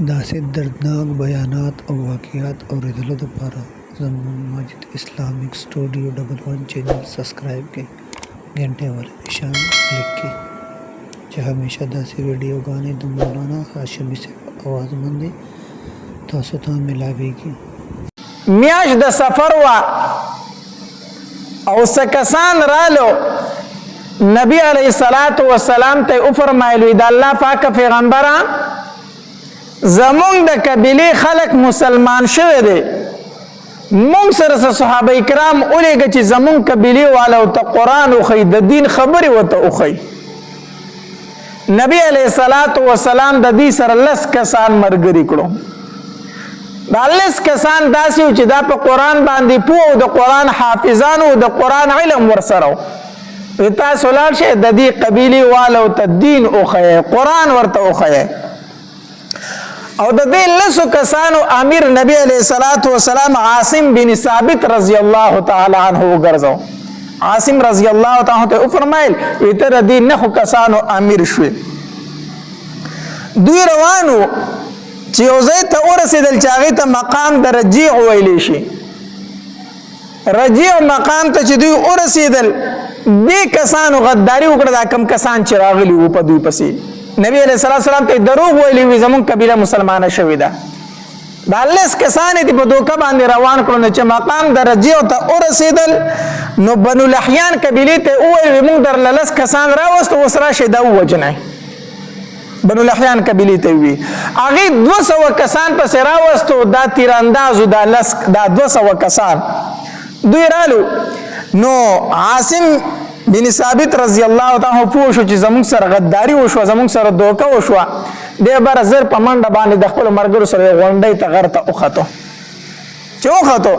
داسې دردناک بیانات او واقعات اورېدلو دپاره زموږ ماجد اسلامیک سټوډیو 11 چینل سبسکرایب کړئ، घंटे वाले निशान क्लिक کړئ چې همیشه داسې ویډیوګانې د مولانا هاشمي صاحب اواز باندې تاسو ته ملاویږي. میاشت د سفر وا او سکسان رالو نبی علیہ الصلوۃ والسلام ته او فرمایلو د الله پاک پیغمبره زمونږ د قبیله خلق مسلمان شوه دي، مونږ سره صحابه کرام اولېږه چې زمونږ قبیله والو ته قرآن وښي، د دین خبرې ورته وښي. نبی علیہ الصلوۃ والسلام د دې سره 10 کسان مرګري کړو. دا 10 کسان داسې و چې دا په قرآن باندې پوه او د قرآن حافظانو د قرآن علم ورسره و. تاسو لاړ شئ د دې قبیلې والو ته دین وښیئ، قرآن ورته وښیئ. او د دې 10 کسانو امیر نبی علیہ الصلوۃ والسلام عاصم بن ثابت رضی الله تعالی عنہ وګرځاو. عاصم رضی الله تعالی عنہ فرمایل ویته د دې 9 کسانو امیر شوی. دوی روانو چې یو ځای ته ورسېدل چې هغې ته مقام د رجیع ویلی شي. رجیع مقام ته چې دوی ورسېدل، دې کسانو غداري وکړه، دا کم کسان چې راغلي وو په دوی پسې. نبی علیہ السلام ته دروغ ویلي وي زمونږ قبیله مسلمانه شوې ده. دا 10 کسان دې په دوکه باندې روان کړو. نو چې مقام د رجیع ته ورسېدل نو بنو لحیان قبیلې ته وویل موږ درله 10 کسان راوستو، اوس راشئ دا ووجنئ. بنو لحیان قبیلې ته وی هغې 200 کسان پسې راوستو، دا تیراندازو دا 200 کسان دوی رالو. نو عاصم بن ثابت رضی الله تعالی پوه شو چې زموږ سره غداري وشوه، زموږ سره دوکه وشوه. دی بره زر په منډه باندې د خپلو ملګرو سره یو غونډۍ ته غر ته وختو. چې وختو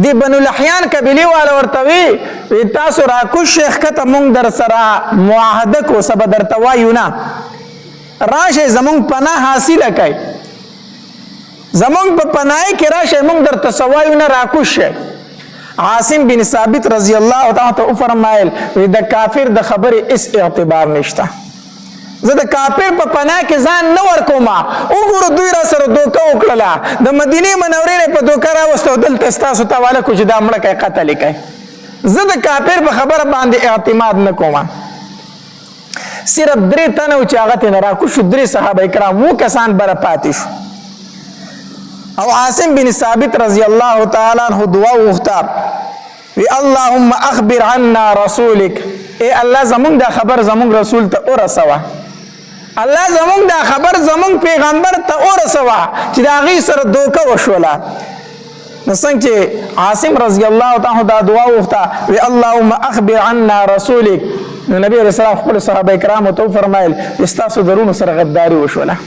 دی بنو لحیان قبیلې والا ورته وی تاسو راکوز شئ، ښکته موږ در سره معاهده کو څه به درته وایو نه، راشئ زمونږ پناه حاصله کړئ، زمونږ په پناه کې راشئ، موږ درته څه وایو نه، راکوز شئ. عاصم بن ثابت رضی الله تعالی عنہ فرمایل د کافر د خبرې اس اعتبار نشته، زه د کافر په پناه کې ځان نه ورکوم. وګوره دوی را سره دوکه وکړله، د مدینې منورې نه په دوکه راوستو، دلته ستاسو ته حواله کړو چې دا مړه کړئ، قتل یې کړئ. زه د کافر په خبره باندې اعتماد نه کوم. صرف 3 تنه و چې هغه ترې نه راکوز شو، 3 صحابه کرام 2 کسان بره پاتې شو. او عاصم بن ثابت رضی الله تعالی عنہ دعا وغوښته وی اللهم اخبر عنا رسولک، ای الله زمونږ دا خبر زمونږ رسول ته ورسوه، الله زمونږ دا خبر زمونږ پیغمبر ته ورسوه چې د هغې سره دوکه وشوله. نو څنګه چې عاصم رضی الله تعالی عنہ دا دعا وغوښته وی اللهم اخبر عنا رسولک، نو نبی علیہ السلام خپل صحابه کرامو ته وفرمایل ستاسو درونو سره غداري وشوله.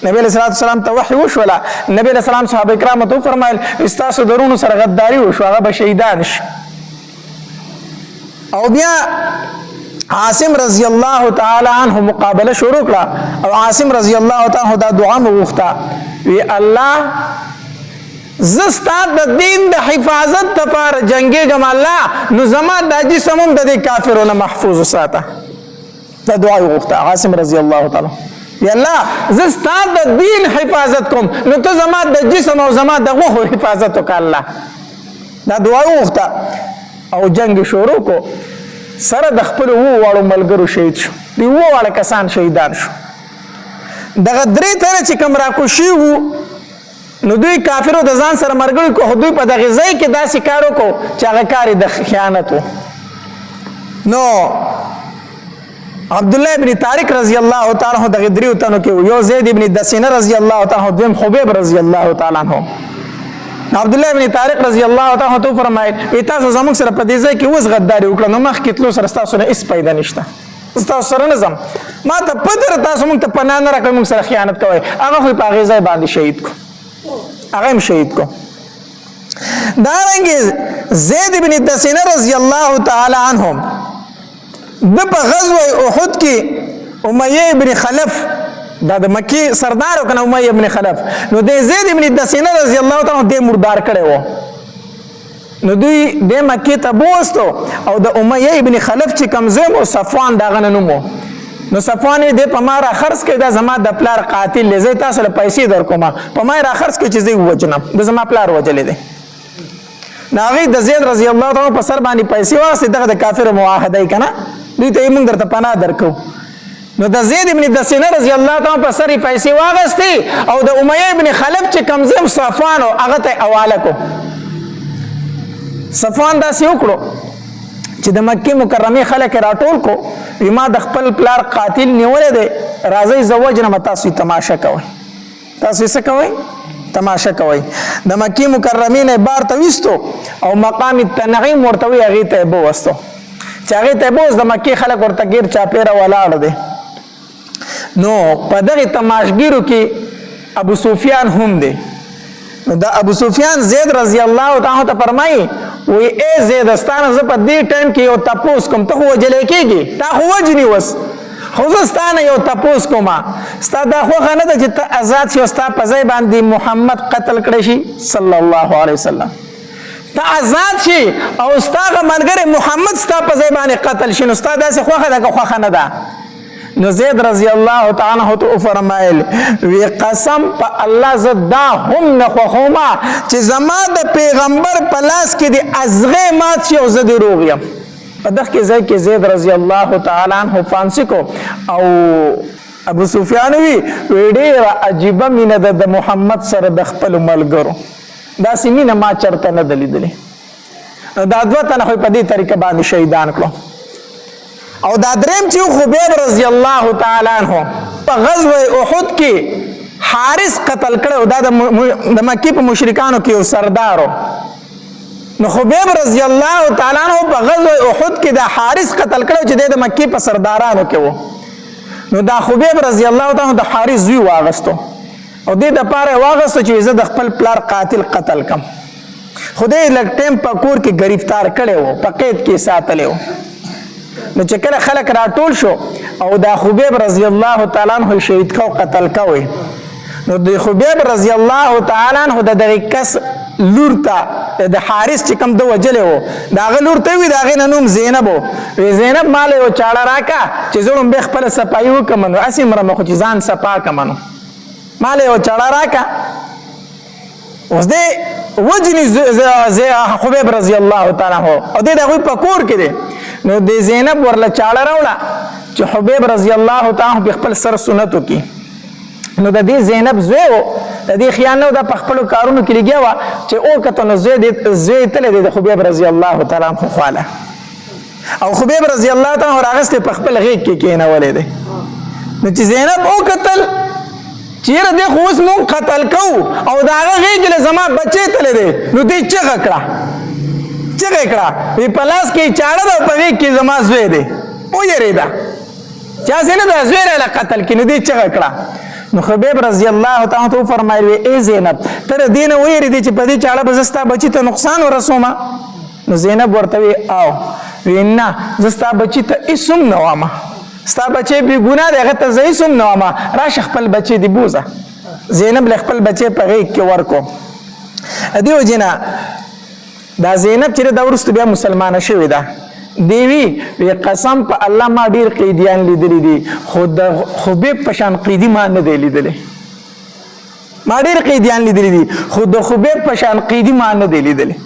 نبی علیہ السلام ته وحی وشوله. نبی علیہ السلام صحابه کرامو ته وفرمایل ستاسو درونو سره غداري وشو، هغه به شهیدان شي. او بیا عاصم رضی الله تعالی عنہ مقابله شروع کړه. او عاصم رضی الله تعالی عنہ دا دعا مو وغوښته وی الله زه ستا د دین د حفاظت دپاره جنګېږم، الله نو زما دا جسم هم د دې کافرو نه محفوظ وساته. دا دعا یې وغوښته عاصم رضی الله تعالی. یا الله زه ستا د دین حفاظت کوم، نو ته زما د جسم او زما د غوښو حفاظت وکړه الله. دا دعا یې وغوښته او جنګ شروع کو. سره د خپلو 2 واړو ملګرو شهید شو، دی 2 واړه کسان شهیدان شو. دغه 3 تنه چې کوم راکوز شوي وو نو دوی کافرو د ځان سره مرګري کو، خو دوی په دغه ځای کې داسې کار وکړو چې هغه کار یې د خیانت و. نو عبدالله ابن طارق رضی الله تعالی عنہ دغه 3 تنو کې یو زید ابن دسینه رضی الله تعالی عنہ، دویم خبیب رضی الله تعالی عنہ. عبدالله ابن طارق رضی الله تعالی عنہ فرمایي تاسو زموږ سره په دې ځای کې اوس غداري وکړه، نو مخکې تلو سره ستاسو نه هېڅ پیدا نشته، ستاسو سره نه ځم، ما ته پته ده تاسو موږ ته پناه نه راکوئ، موږ سره خیانت کوئ. هغه خو یې په هغې ځای باندې شهید کو، هغه هم شهید کو. دارنګې زید ابن دسینه رضی الله تعالی عنہ د په غزوه احد کې امیه ابن خلف، دا د مکی سردار و کنه امیه ابن خلف، نو د زید ابن دسینه رضی الله تعالی عنہ د مردار کړی و. نو دوی د مکی ته بوستو او د امیه ابن خلف چې کوم ځای و صفوان د هغه نه نوم و. نو صفوان دې په ما را خرڅ کړي دا زما د پلار قاتل دی زه تاسو له پیسې درکوم په ما را خرڅ کړي چې زه ووجنم د زما پلار وجلی دی نو هغې د زید رضی الله تعالی په سر باندې پیسې واخېستې دغه د کافرو معاهده یې که نه دوی ته یې موږ درته پناه درکو نو د زید ابن دسینه رضی الله تعالی په سر یې پیسې واخېستې او د امیه ابن خلف چې کوم ځای صفوان و هغه ته یې حواله کړو صفوان داسې وکړو چې د مکې مکرمې خلک راټول کو ما د خپل پلار قاتل نیولی دی راځئ زه وجنم تاسو یې تماشه کوئ تاسو یې څه کوئ تماشه کوئ د مکې مکرمې نه بار ته ویستو او مقام تنعیم ورته وی هغې ته یې بوستو چې هغې ته یې بوست د مکې خلک ورته ګیر چاپېره ولاړ دی نو په دغې تماشګیرو کې ابو سفیان هم دی نو د ابو سفیان زید رضی الله تعالی ته فرمایي وی ای زید ستانه زه په دې ټایم کې یو تپوس کوم ته خو وجلی کېږي تا خو وجني وس خو زه ستانه یو تپوس کوم ستا دا خوښه نه ده چې ته آزاد شي او ستا په ځای باندې محمد قتل کړی شي صلی الله علیه وسلم ته آزاد شي او ستا هغه ملګری محمد ستا په ځای باندې قتل شي نو ستا داسې خوښه ده که خوښه نه ده نو زید رضی الله تعالی عنہ ته فرمایل وی قسم په الله زه دا هم نه خوښوم چې زما د پیغمبر په لاس کې د ازغې مات شي او زه د روغ یم په دغه کې ځای کې زید رضی الله تعالی عنہ فانسی کو او ابو سفیان وی ډېره عجیبه مینه ده د محمد سره د خپل ملګرو داسې مینه ما چرته نه ده لیدلې دا دوه تنه خو په دې طریقه باندې شهیدان کړو او دا دریم چې خبیب رضی الله تعالی عنہ په غزوه احد کې حارث قتل کړو دا د مکې په مشرکانو کې یو سردارو نو خبیب رضی الله تعالی عنہ په غزوه احد کې دا حارث قتل کړو چې د مکې په سردارانو کې وو نو دا خبیب رضی الله تعالی عنہ د حارث زوی واغستو او دې د پاره واغستو چې زه د خپل پلار قاتل قتل کم خدای لږ ټیم په کور کې گرفتار کړي وو په قید کې ساتلی وو نو چې کله خلک راټول شو او دا خبیب رضی الله تعالی عنہ شهید کو قتل کوي نو د خبیب رضی الله تعالی عنہ د دغه کس لور ته د حارث چې کوم د وجلې وو دا هغه لور ته وي د هغې نه نوم زینب و وی زینب ماله یو چاړه راکه چې زه ړومبې خپله صفایي وکړم نو هسې مرم خو چې ځان صفا کړم نو ماله یو چاړه راکه اوس دې وجني خبیب رضی الله تعالی عنہ او دې د هغوی په کور کې دی نو د زینب ورله چاړه راوړه چې حبیب رضی الله تعالی په خپل سر سنت وکړي نو د دې زینب زوی و د دې خیال نه و دا په خپلو کارونو کې لګیا وه چې وکته نو زوی تللی دی د حبیب رضی الله تعالی عنه خواله او حبیب رضی الله تعالی عنه راغستی په خپل غیږ کې کېنولی دی نو چې زینب وکتل چې یاره دی خو اوس مونږ قتل کوو او د هغه غیږ له زما بچی تللی دی نو دی چغه کړه چغه کړه وی په لاس کې چاړه ده او په غیږ کې زما زوی دی ویرېده چې هسې نه ده زوی راله قتل کړي نو دی چغه کړه نو خبیب رضی الله تعالی عنہ فرمایل وی ای زینب ته د دې نه ویرېدې چې په دې چاړه به زه ستا بچي ته نقصان ورسومه نو زینب ورته وی او وی نه زه ستا بچي ته هېڅ هم نه وامه ستا بچی بې ګناه دی هغه ته زه هېڅ هم نه وامه راشه خپل بچی دې بوځه زینب له خپل بچی په غیږ کې ورکو دې وجې نه دا زینب چې دا وروسته بیا مسلمانه شوې ده دیوی وی قسم په الله ما ډیر قیدیان لیدلی دي خو د خبیب په شان قیدی ما نه دی لیدلی ما ډیر قیدیان لیدلی دي خو د خبیب په شان قیدی ما نه دی لیدلی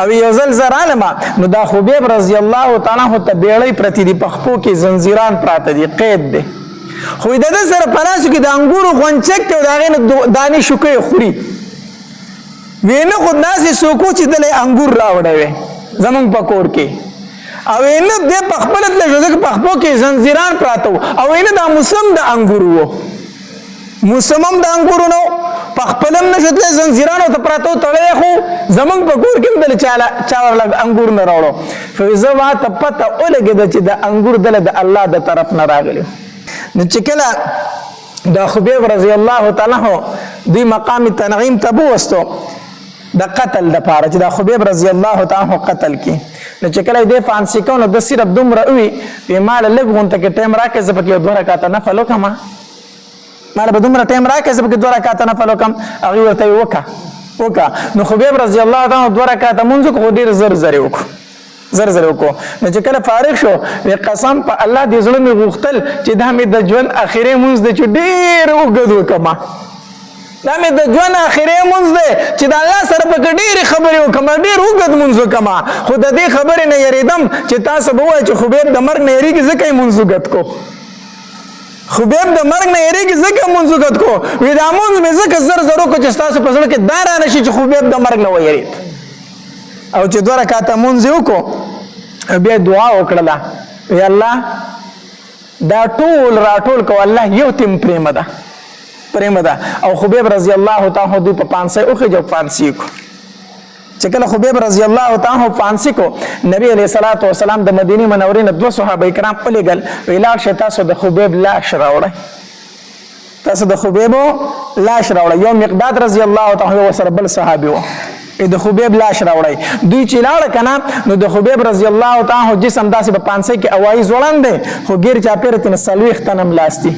او یو ځل زه رالمه نو دا خبیب رضی الله تعالی عنہ ته بیړۍ پرتې دي په خپو کې زنځیران پراته دي قید دی خو د ده سره په لاسو کې د انګورو غونچک دی او د هغې نه دانې شوکۍ خوري وی نه خو داسې څوک و چې دلی انګور راوړی وی زمونږ په کور کې او نه دی په خپله تللی شو ځکه په خپو کې زنځیران پراته وو او نه دا موسم د انګورو و موسم هم د انګورو نه و په خپله هم نه شو تللی زنځیران ورته پراته و تړلی خو زمونږ په کور کې هم دله چا ورله انګور نه راوړو خو زه ماته پته ولګېده چې د انګور دله د الله د طرف نه راغلي نو چې کله د خبیب رضی الله تعالی عنہ دوی مقام تنعیم ته بوستو د قتل دپاره چې د خبیب رضی الله تعالی عنہ قتل کی نو چې کله دې فانسی کو نو د صرف دومره وي وی مال لږ غونته کې ټیم راکړې زه پکې 2 رکعاته نفل وکړم مال به دومره ټیم راکړې زه پکې 2 رکعاته نفل وکړم هغې ورته وکړه نو خبیب رضی الله تعالی عنہ 2 رکعاته مونځ وکړو خو ډېر زر زر یې وکړو زر زر وکړو نو چې کله فارغ شو وی قسم په الله دې زړه مې غوښتل چې دا مې د ژوند اخري مونځ دی چې ډېر اوږد وکړم دا مې د ژوند اخري مونځ دی چې د الله سره پکې ډېرې خبرې وکړم ډېر اوږد مونځ وکړم خو د دې خبرې نه یېرېدم چې تاسو به ووایئ چې خبیب د مرګ نه یېرېږي ځکه یې مونځ اوږد کو خبیب د مرګ نه یېرېږي ځکه مونځ اوږد کو وی دا مونځ مې ځکه زر زر وکړو چې ستاسو په زړه کې دا رانشي چې خبیب د مرګ نه ویېرېد او چې 2 رکعته مونځ یې وکړو بیا دعا وکړله وی الله دا ټول راټول کو الله یو تیم پرېمه ده او خبیب رضی الله تعالی دوی په پانسۍ وخېجو فانسي کو چې کله خبیب رضی الله تعالی فانسي کو نبی علیہ الصلوۃ والسلام د مدینه منورې نه 2 صحابه کرام ولېږل ویلار شه تاسو د خبیب لاش راوړئ تاسو د خبیب لاش راوړئ یو مقداد رضی الله تعالی وسره بل صحابي و د خبیب لاش راوړی دوی چې لاړه کنه نو د خبیب رضی الله تعالی جسم داسې په پانسۍ کې اوایي ځوړند دی خو ګیر چاپېره تنه سلويخ تنم لاستی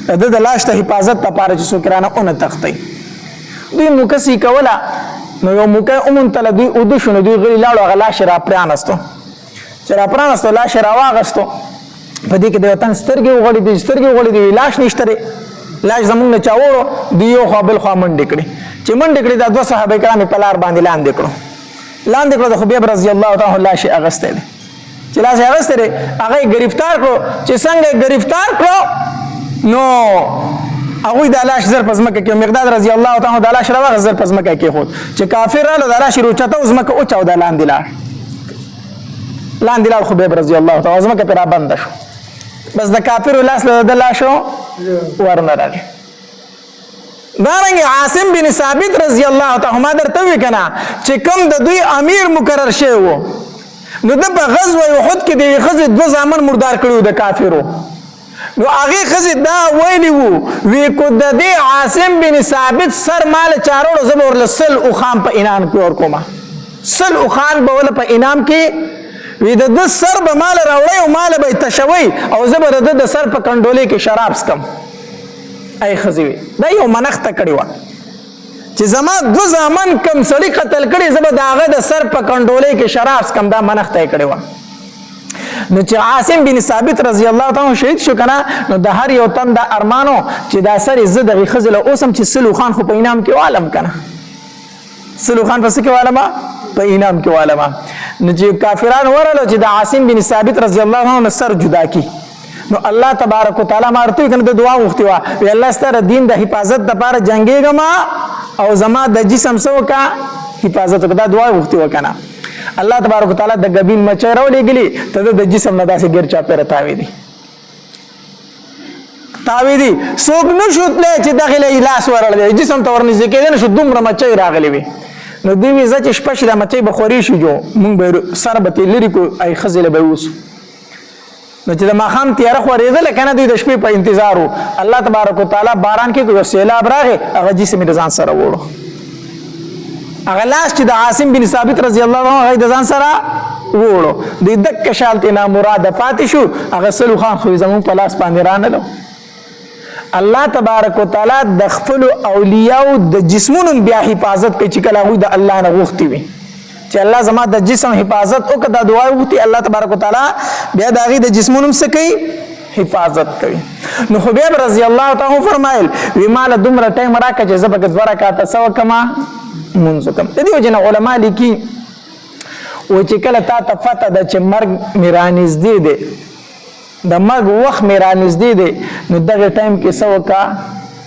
د لاش ته حفاظت لپاره چې څوک رانه اون تختی دوی موکسي کوله نو یو موکه اومن تل دوی اودو شنو دوی غلی لاړو هغه لاش را پرانستو چې را پرانستو لاش را واغستو په دې کې د وطن سترګې وغړې دي لاش نشته لاش زمونږ نه چاوړو دی یو خوا بل خوا منډې کړې چې منډې کړې دا 2 صحابه کرام په لار باندې لاندې کړو د خبیب رضی الله تعالی لاش اغسته دي چې لاش اغسته دي هغه گرفتار کړو چې څنګه گرفتار کړو نو هغه د لاش زر پزمکه کې مقداد رضی الله تعالی د لاش راوغ زر پزمکه کې خو چې کافر رااله د لاش روچته زمکه او چاو د لاندې لاړ خبیب رضی الله تعالی زمکه پر بند شو بس د کافر لاس له د لاشو ورنه راغی دارنګ عاصم بن ثابت رضی الله تعالی ما درته وی کنه چې کوم د دوی امیر مقرر شوی وو نو د په غزوه احد کې د غزې 2 ځامن مردار کړو د کافرو نو هغه غزې دا ویلی وو وی کو د دې عاصم بن ثابت سر مال چارو زبر لسل او خان په انعام کې ور کومه سل او خان به ول په انعام کې وی د سر به مال راوړی او مال به تشوي او زبر د سر په کنډولې کې شراب سکم ای خزوی دا یو منخته کړی و چې زما 2 ځامن کم سړی قتل کړي زبر داغه د سر په کنډولې کې شراب سکم دا منخته کړی و نو چې عاصم بن ثابت رضی الله تعالی شهید شو کنه نو د هر یو تن د ارمانو چې دا سر عزت د خزل اوسم چې سلو خان خو په انعام کې عالم کنه سلو خان پس کې عالم په انعام کې عالم نو چې کافرانو ورلو چې د عاصم بن ثابت رضی الله عنه سر جدا کی نو الله تبارک وتعالى مارته کنه د دعا وختي وا وی الله ستاره دین د حفاظت د لپاره جنگيګم او زما د جسم سو کا حفاظت دا دعا وختي وکنه الله تبارک وتعالى د غبین مچ راولېګلی ته د جسم نه داسې ګر چا پر تاوي دي څوک نشوتله چې داخله لاس ورل جسم ته ورنځ کېدنه شو دومره مچ راغلی وي نو دی وی چې شپه د مچ بخوري شو جو مونږ به سر به لری کو ای خزله به وس نو چې د ماخام تیار خورېدل کنه دوی د شپې په انتظار وو الله تبارک وتعالى باران کې یو سیلاب راغی هغه جسم د ځان سره وړو هغه لاس چې د عاصم بن ثابت رضی الله عنه هغه د ځان سره وړو د دک شالت نه مراد فاتح شو هغه سلو خان خو زمون په لاس باندې رانلو الله تبارک وتعالى د خپل اولیاء د جسمونو بیا حفاظت کوي چې کله هغه د الله نه غوښتي وي چې الله زما د جسم حفاظت او کدا دعا وکړي الله تبارک وتعالى بیا د هغه د جسمونو سکي حفاظت کوي نو خبیب رضی الله تعالی فرمایل وی مال دومره ټیم راکړه چې زبکه 2 رکعات سو کما منځ کوم د دې وجنه علما لیکي و چې کله تا ته پته ده چې مرګ میرانیز دی د مرګ وخت میرانیز دی نو دغه ټیم کې سو کا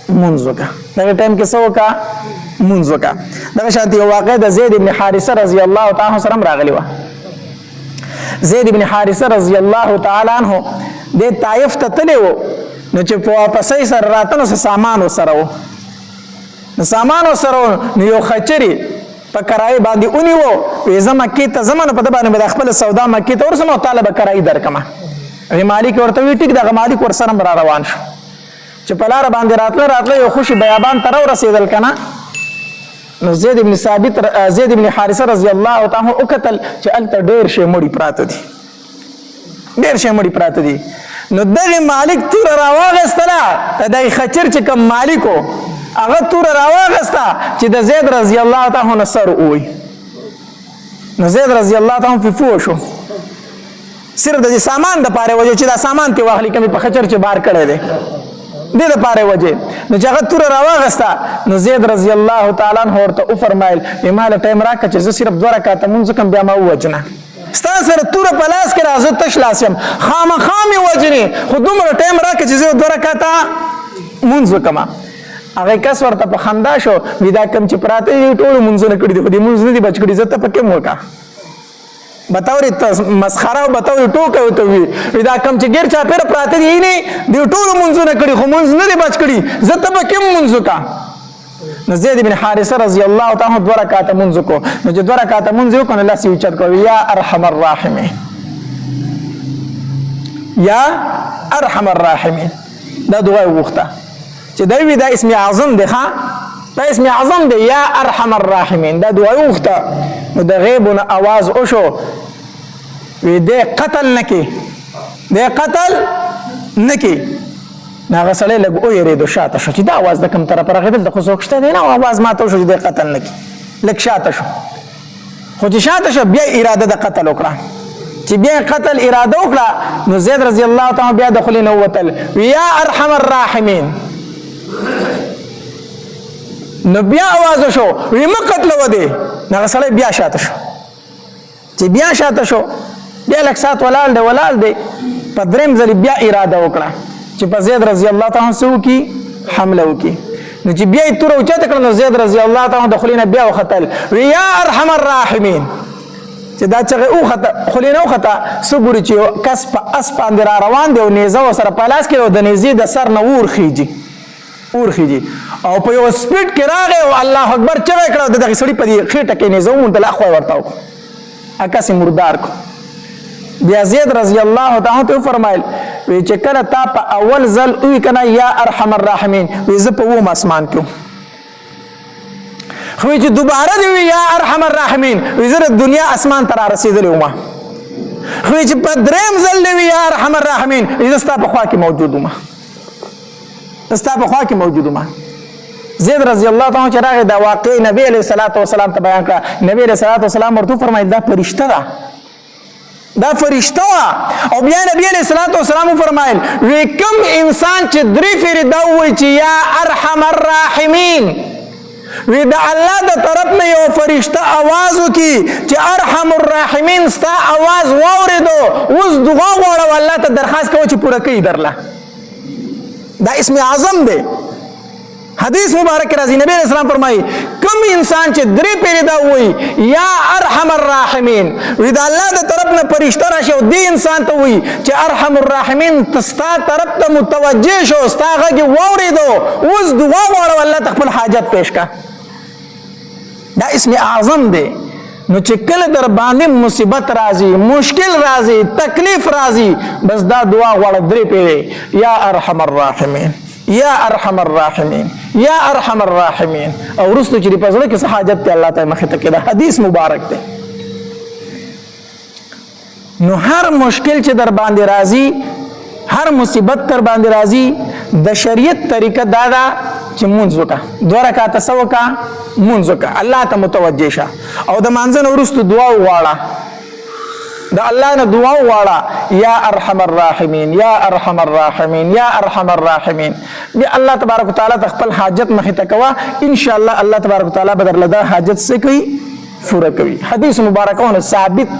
منځ وکا دغه ټیم کې سو کا منځ وکا دغه شانتي واقع د زید ابن حارثه رضی الله تعالی عنہ راغلی و زید ابن حارثه رضی الله تعالی عنہ د طائف ته تلو نو چې په واپسې سره راتنو سامان سره و سامان سره نو یو خچری په کرای باندې اونې وو وې زما کې ته زمانه په باندې خپل سودا مکه ته ورسمه طالب کرای درکمه مالک ورته وی ټیک دغه مالک ور سره را روان شو چې په لار باندې راتله یو خوشي بیابان تر ورسېدل کنه نو زید ابن حارثه رضی الله تعالی او قتل چې الته ډېر شی مړی پراته دي نو دغه مالک تور راواغستله دغه خچر چې کوم مالکو هغه تور راواغسته چې د زید رضی الله تعالی عنہ سر وای نو زید رضی الله تعالی عنہ په فوشو صرف د سامان د پاره وجه چې دا سامان ته واخلي کمی په خچر چې بار کړی دی دې د پاره وجه نو چې هغه تور راوغستا نو زید رضی الله تعالی عنہ ورته او فرمایل ایماله ټایم راکړه چې زه صرف 2 رکعاته مونږ کوم بیا ما وجنه ستا سره تور په لاس کې راځه تش لاس يم خامخامي وجني خو دومره ټایم راکړه چې زه 2 رکعاته مونږ کوم هغه کس ورته په خندا شو ودا کم چې پراته ټول مونږ نه کړی دی خو دې مونږ نه دی بچ کړی زه ته پکې موکا بتاوري مسخره او بتاوري ټوکه وته وی دا کم چې غیر چا پیر پراته دی نه دی ټول مونږ نه کړی خو مونږ نه دی بچ کړی زه ته پکې مونږ کا نو زید بن حارثه رضی الله تعالی عنہ 2 رکعات مونږ کو نو چې 2 رکعات مونږ کو نو الله سی اوچت کو یا ارحم الراحمین یا ارحم الراحمین دا دعا وغوښته چې دا وی دا اسم اعظم دی ها دا اسم اعظم دی یا ارحم الراحمین دا دعا وغوښته نو د غیبونه आवाज او شو وی دې قتل نکي دې قتل نکي ناغه سړی لګ او یریدو شاته شو چې دا आवाज د کوم طرف راغلی د خو څوک شته نه आवाज ماته شو چې دې قتل نکي لګ شاته شو خو چې شاته شو بیا اراده د قتل وکړه چې بیا قتل اراده وکړه نو زید رضی الله تعالی بیا دخل نو وتل یا ارحم الراحمین نو بیا आवाज شو وی مقتل ودی ناغه سړی بیا شاته شو چې بیا شاته شو بیا لک سات ولال دی په دریم ځل بیا اراده وکړه چې په زید رضی الله تعالی عنہ کی حمله وکي نو چې بیا تور او چته کړه نو زید رضی الله تعالی عنہ دخلینه بیا وختل یا ارحم الراحمین چې دا چې او خطا خلینه او خطا صبر چې کس په اس باندې را روان دی او نيزه سره پلاس کې او د نيزي د سر نور خيږي او په یو سپیډ کې راغی او الله اکبر چې کړه دغه سړی په دې خېټه کې نيزه مونږ ته اخوا ورتاو اکاسي مردار کو بیا زید رضی الله تعالی عنہ فرمایل وی چې کله تا په اول ځل وی کنه یا ارحم الراحمین وی زه په و اسمان کې خو چې دوباره دی یا ارحم الراحمین وی زه د دنیا اسمان ته رسیدلی وم خو چې په دریم ځل دی یا ارحم الراحمین وی زه ستا په خوا کې موجود وم ستا په خوا کې موجود وم زید رضی الله تعالی عنہ چې راغی دا واقع نبی علیہ الصلوۃ والسلام ته بیان کړه نبی علیہ الصلوۃ والسلام ورته فرمایل دا فرشتہ ده دا فرشتہ او بیا نبی علیہ الصلوۃ والسلام فرمایل وی کوم انسان چې درې فیر دا وای چې یا ارحم الراحمین وی دا الله د طرف نه یو فرشتہ आवाज وکي چې ارحم الراحمین ستا आवाज واوریدو اوس دعا غواړو الله ته درخواست کوي چې پوره کوي درله دا اسم اعظم دی حدیث مبارک راځي نبی علیہ السلام فرمایي کوم انسان چې درې پیری دا وای یا ارحم الراحمین وی دا الله د طرف نه فرشتہ راشي او دې انسان ته وای چې ارحم الراحمین تستا طرف ته متوجه شو ستا غږ واوریدو اوس دعا غواړو الله ته خپل حاجت پیش کا دا اسم اعظم دی نو چې کله در باندې مصیبت راځي مشکل راځي تکلیف راځي بس دا دعا غواړه درې پیری یا ارحم الراحمین یا ارحم الراحمین یا ارحم الراحمین او رستو چې په ځل کې حاجت ته الله تعالی مخه ته کړه حدیث مبارک دی نو هر مشکل چې در باندې راځي هر مصیبت در باندې راځي د شریعت طریقه دا ده چې مونږ وکړه 2 رکعات سوکا مونږ وکړه الله ته متوجه شه او د مانځنه ورستو دعا وغواړه دا الله نه دعا وغواړه یا ارحم الراحمین یا ارحم الراحمین یا ارحم الراحمین بیا الله تبارک وتعالى خپل حاجت مخې ته کوا ان شاء الله الله تبارک وتعالى بدر لدا حاجت سے کوي پورا کوي حدیث مبارکونه ثابت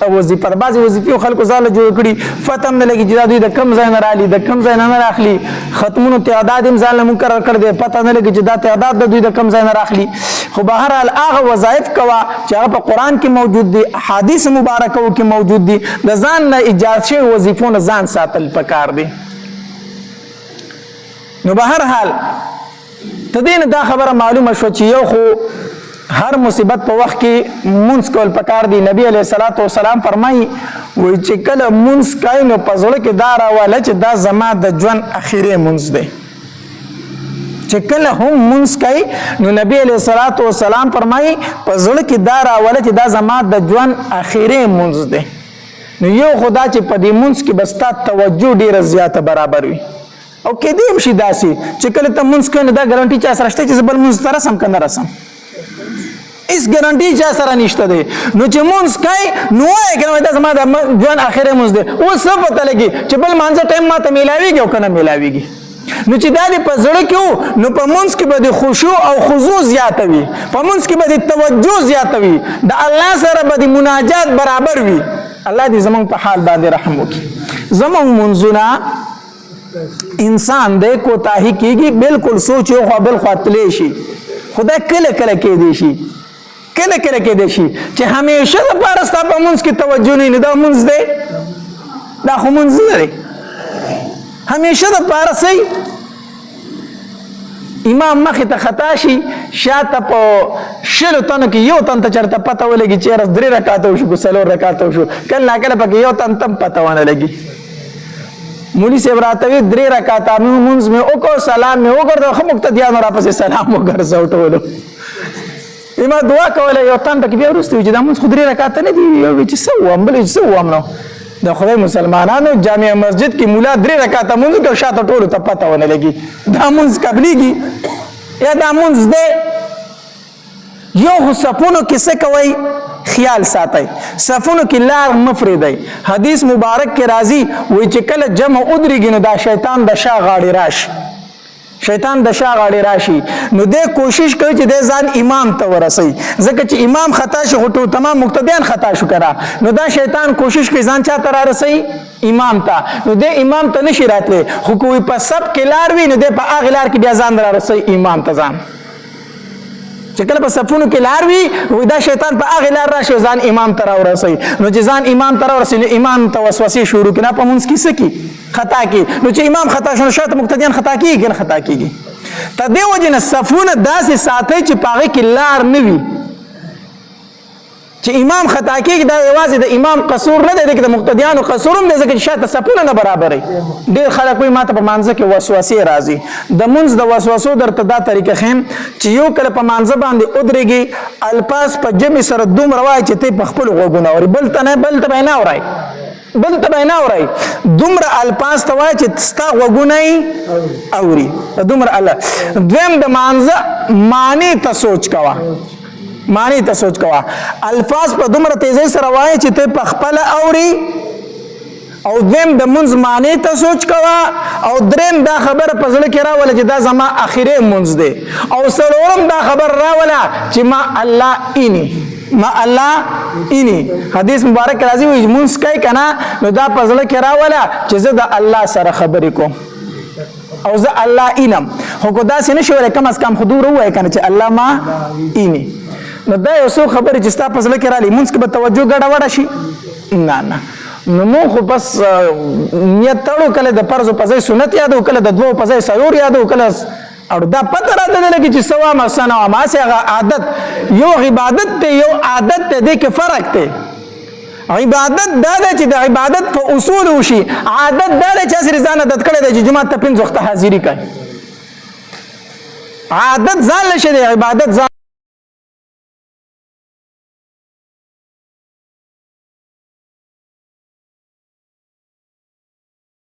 وظیفه بعضی وظیفه خلکو زاله جوړ کړي فتم نه لګي چې د کم ځای نه رالي د کم ځای نه راخلي ختمونو تعداد هم ځاله مقرر کړ دي پته نه لګي چې دا تعداد د دوی د کم ځای نه راخلي خو بهر حال هغه وظایف کوا چې هغه په قران کې موجود دي حدیث مبارکو کې موجود دي د ځان نه اجازه شوی وظیفونه ځان ساتل پکار دي نو بهر حال تدین دا خبره معلومه شو چې یو خو هر مصیبت په وخت کې مونږ کول پکار دی نبی علیہ الصلوۃ والسلام فرمایي وای چې کله مونږ کای نو پزړه کې دا راواله چې دا زما د ژوند اخیری مونږ دی چې کله هم مونږ کای نو نبی علیہ الصلوۃ والسلام فرمایي پزړه کې دا راواله چې دا زما د ژوند اخیری مونږ دی نو یو خدا چې په دې مونږ کې بستا توجه ډیره زیاته برابر وي او کې دې شي داسي چې کله ته مونږ کنه دا ګارانټي چې سره شته چې بل مونږ سره سم کنه رسم هیڅ ګارانټي چا سره نشته دی. نو چې مونږ کوي نو وایي که نه دا زما د ژوند اخري مونځ دی. اوس څه پته لګي چې بل مانځه ټایم ما ته میلاویږي او که نه میلاویږي. نو چې دا دې په زړه کې وو نو په مونځ کې به د خشوع او خضوع زیاته وي، په مونځ کې به د توجه زیاته وي، د الله سره به د مناجات برابر وي. الله دې زمونږ په حال باندې رحم وکړي. زمونږ منځونه انسان دی کوتاهي کېږي، بالکل سوچ یو خوا بل خوا تلی شي، خدای کله کله کېدی شي کله کله کېدی شي چې همیشه دپاره ستا په مونځ کې توجه نه وي. نو دا مونځ دی؟ دا خو مونځ نه دی. همیشه دپاره صحیح امام مخې ته خطا شي، شاته په 20 تنو کې یو تن ته چېرته پته ولګي چې یاره 3 رکعته وشو که 4 رکعته وشو، کله ناکله پکې یو تن ته هم پته ونه لګي. مولي صاحب راته وي 3 رکعته مونځ مې وکړو، سلام مې وګرځاو، ښه مقتدیانو راپسې سلام وګرځاو ټولو. ما دعا کوله، یو تن پکې بیا وروسته وي چې دا مونځ خو 3 رکعته نه دي. یو وي چې څه ووایم، بل وي چې څه ووایم. نو د خدای مسلمانانو جامع مسجد کې مولا 3 رکعته مونځ کوي، شاته ټولو ته پته ونه لګي دا مونځ قبلېږي یا دا مونځ دی. یو خو صفونو کې څه کوئ؟ خیال ساتئ، صفونو کې لار مه پرېږدئ. حدیث مبارک کې راځي وایي چې کله جمع ودرېږي نو دا شیطان د شا غاړې راشي، شیطان د شا غاړې راشي. نو دی کوشش کوي چې دی ځان امام ته ورسوي، ځکه چې امام خطا شي خو ټول تمام مقتدیان خطا شو کنه. نو دا شیطان کوشش کوي ځان چا ته رارسوي؟ امام ته. نو دی امام ته نشي راتلی، خو کوی په سب کې لار وي نو دی په هغې لار کې بیا ځان رارسوي امام ته. ځان چې کله په صفونو کې لار وي دا شیطان په هغې لار راشي ځان امام ته راورسوي. نو چې ځان امام ته راورسوي نو امام ته وسوسې شروع کړي، نه په مونځ کې څه کړي؟ خطا کړي. نو چې امام خطا شو نو شاته مقتدیان خطا کېږي که نه خطا کېږي. ته دې وجې نه صفونه داسې ساتئ چې په هغې کې لار نه وي. چې امام خطا کېږي دا یوازې د امام قصور نه دی، د مقتدیانو قصور هم دی، ځکه چې شاته صفونه نه برابروي. ډېر خلک وایي ما ته په مانځه کې وسوسې راځي. د مونځ د وسوسو درته دا طریقه ښیم چې یو کله په مانځه باندې ودرېږي، الفاظ په جمع سره دومره وایي چې ته په خپلو غوږونه اورې، بل ته نه، بل ته به یې نه اورئ، بل ته به یې نه اورئ. دومره الفاظ ته وایي چې ستا غوږونه یې اوري. دومره الله. دویم د مانځه معنی ته سوچ کوه، معنی ته سوچ کوه. الفاظ په دومره تیزی سره وایي چې ته په خپله اوري. او دویم د مونځ معنی ته سوچ کوه. او دریم دا خبره په زړه کې راوله چې دا زما اخري مونځ دی. او څلورم دا خبر راوله چې ما الله اینی، ما الله اینی. حدیث مبارک راځي وایي مونځ کوي که نه نو دا په زړه کې راوله چې زه د الله سره خبرې کوم او زه الله اینم. خو که داسې نه شي ویلی کم از کم خو دومره ووایه که نه چې الله ما اینی. نو دا یو څو خبرې چې ستا په زړه کې راغلي، مونځ کې به توجه ګډوډه شي؟ نه نه. نو مونږ خو بس نیت تړو، کله د فرضو په ځای سنت یادو، کله د 2 په ځای 4 یادو، کله او دا پته راته نه لګي چې څه وام او څه نه وام. هسې هغه عادت، یو عبادت دی یو عادت دی، دې کې فرق دی. عبادت دا دی چې د عبادت په اصول وشي، عادت دا دی چې هسې ځان عادت کړی دی چې جومات ته 5 وخته حاضري کوي. عادت ځان له شي دی، عبادت ځان